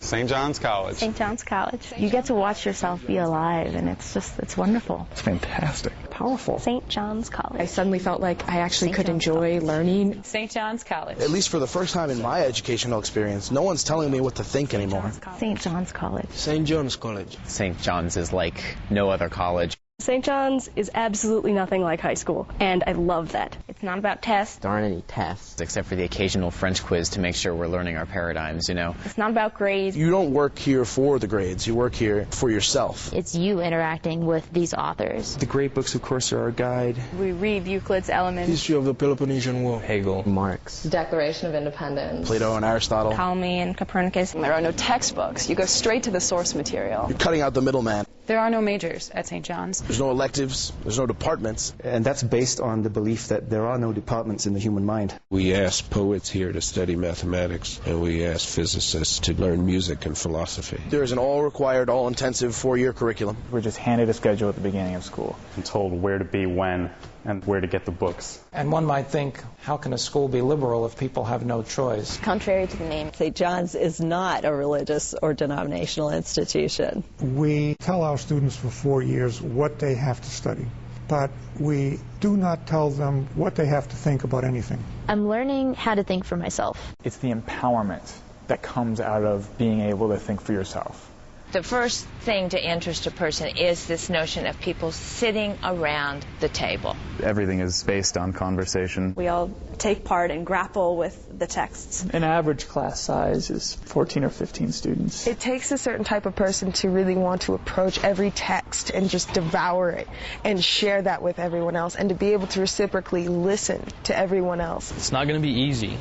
St. John's College. St. John's College. You get to watch yourself be alive, and it's wonderful. It's fantastic. Powerful. St. John's College. I suddenly felt like I actually could enjoy learning. St. John's College. At least for the first time in my educational experience, no one's telling me what to think anymore. St. John's College. St. John's College. St. John's is like no other college. St. John's is absolutely nothing like high school, and I love that. It's not about tests. There aren't any tests, except for the occasional French quiz to make sure we're learning our paradigms, you know. It's not about grades. You don't work here for the grades. You work here for yourself. It's you interacting with these authors. The great books, of course, are our guide. We read Euclid's Elements, History of the Peloponnesian War, Hegel, Marx, the Declaration of Independence, Plato and Aristotle, Ptolemy and Copernicus. There are no textbooks. You go straight to the source material. You're cutting out the middleman. There are no majors at St. John's. There's no electives. There's no departments. and that's based on the belief that there are no departments in the human mind. We ask poets here to study mathematics, and we ask physicists to learn music and philosophy. There is an all-required, all-intensive 4-year curriculum. We're just handed a schedule at the beginning of school and told where to be when and where to get the books. And one might think, how can a school be liberal if people have no choice? Contrary to the name, St. John's is not a religious or denominational institution. We tell our students for 4 years what they have to study, but we do not tell them what they have to think about anything. I'm learning how to think for myself. It's the empowerment that comes out of being able to think for yourself. The first thing to interest a person is this notion of people sitting around the table. Everything is based on conversation. We all take part and grapple with the texts. An average class size is 14 or 15 students. It takes a certain type of person to really want to approach every text and just devour it and share that with everyone else, and to be able to reciprocally listen to everyone else. It's not going to be easy.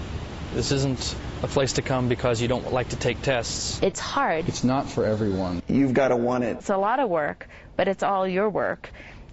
This isn't a place to come because you don't like to take tests. It's hard. It's not for everyone. You've got to want it. It's a lot of work, but it's all your work.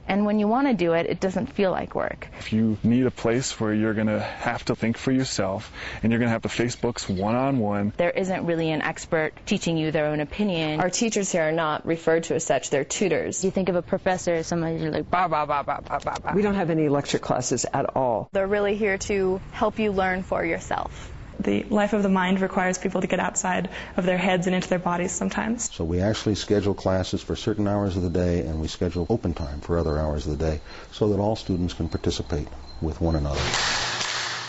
And when you want to do it, it doesn't feel like work. If you need a place where you're going to have to think for yourself and you're going to have to face books one-on-one. There isn't really an expert teaching you their own opinion. Our teachers here are not referred to as such, they're tutors. You think of a professor as somebody who's like, bah, bah, bah, bah, bah, bah, bah. We don't have any lecture classes at all. They're really here to help you learn for yourself. The life of the mind requires people to get outside of their heads and into their bodies sometimes. So we actually schedule classes for certain hours of the day, and we schedule open time for other hours of the day so that all students can participate with one another.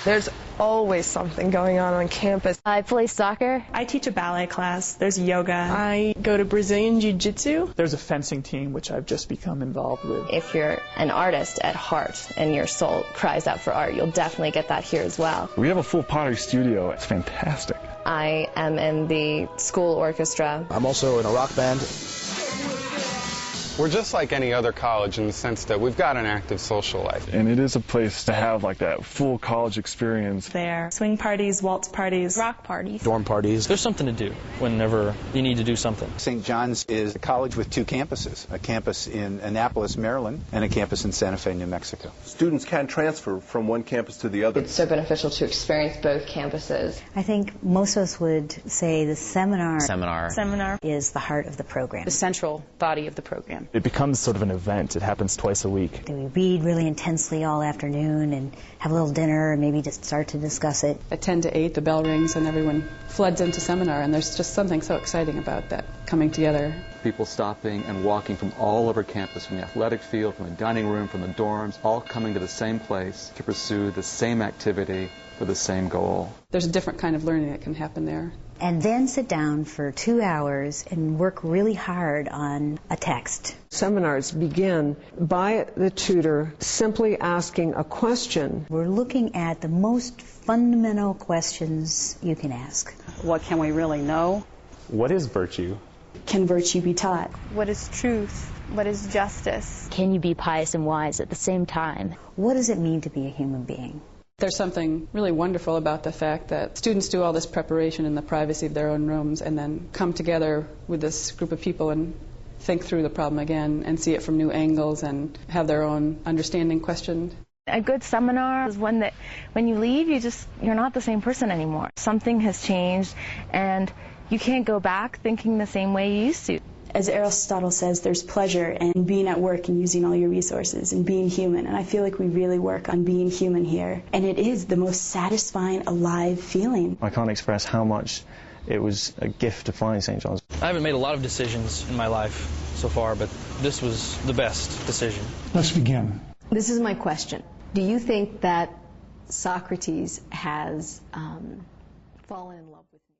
There's always something going on campus. I play soccer. I teach a ballet class. There's yoga. I go to Brazilian Jiu-Jitsu. There's a fencing team, which I've just become involved with. If you're an artist at heart and your soul cries out for art, you'll definitely get that here as well. We have a full pottery studio. It's fantastic. I am in the school orchestra. I'm also in a rock band. We're just like any other college in the sense that we've got an active social life. And it is a place to have like that full college experience. There, swing parties, waltz parties, rock parties, dorm parties. There's something to do whenever you need to do something. St. John's is a college with 2 campuses, a campus in Annapolis, Maryland, and a campus in Santa Fe, New Mexico. Students can transfer from one campus to the other. It's so beneficial to experience both campuses. I think most of us would say the seminar is the heart of the program. The central body of the program. It becomes sort of an event. It happens twice a week. We read really intensely all afternoon and have a little dinner and maybe just start to discuss it. At 10 to 8, the bell rings and everyone floods into seminar, and there's just something so exciting about that, coming together. People stopping and walking from all over campus, from the athletic field, from the dining room, from the dorms, all coming to the same place to pursue the same activity for the same goal. There's a different kind of learning that can happen there. And then sit down for 2 hours and work really hard on a text. Seminars begin by the tutor simply asking a question. We're looking at the most fundamental questions you can ask. What can we really know? What is virtue? Can virtue be taught? What is truth? What is justice? Can you be pious and wise at the same time? What does it mean to be a human being? There's something really wonderful about the fact that students do all this preparation in the privacy of their own rooms and then come together with this group of people and think through the problem again and see it from new angles and have their own understanding questioned. A good seminar is one that when you leave, you're not the same person anymore. Something has changed and you can't go back thinking the same way you used to. As Aristotle says, there's pleasure in being at work and using all your resources and being human. And I feel like we really work on being human here. And it is the most satisfying, alive feeling. I can't express how much it was a gift to find St. John's. I haven't made a lot of decisions in my life so far, but this was the best decision. Let's begin. This is my question. Do you think that Socrates has fallen in love with me?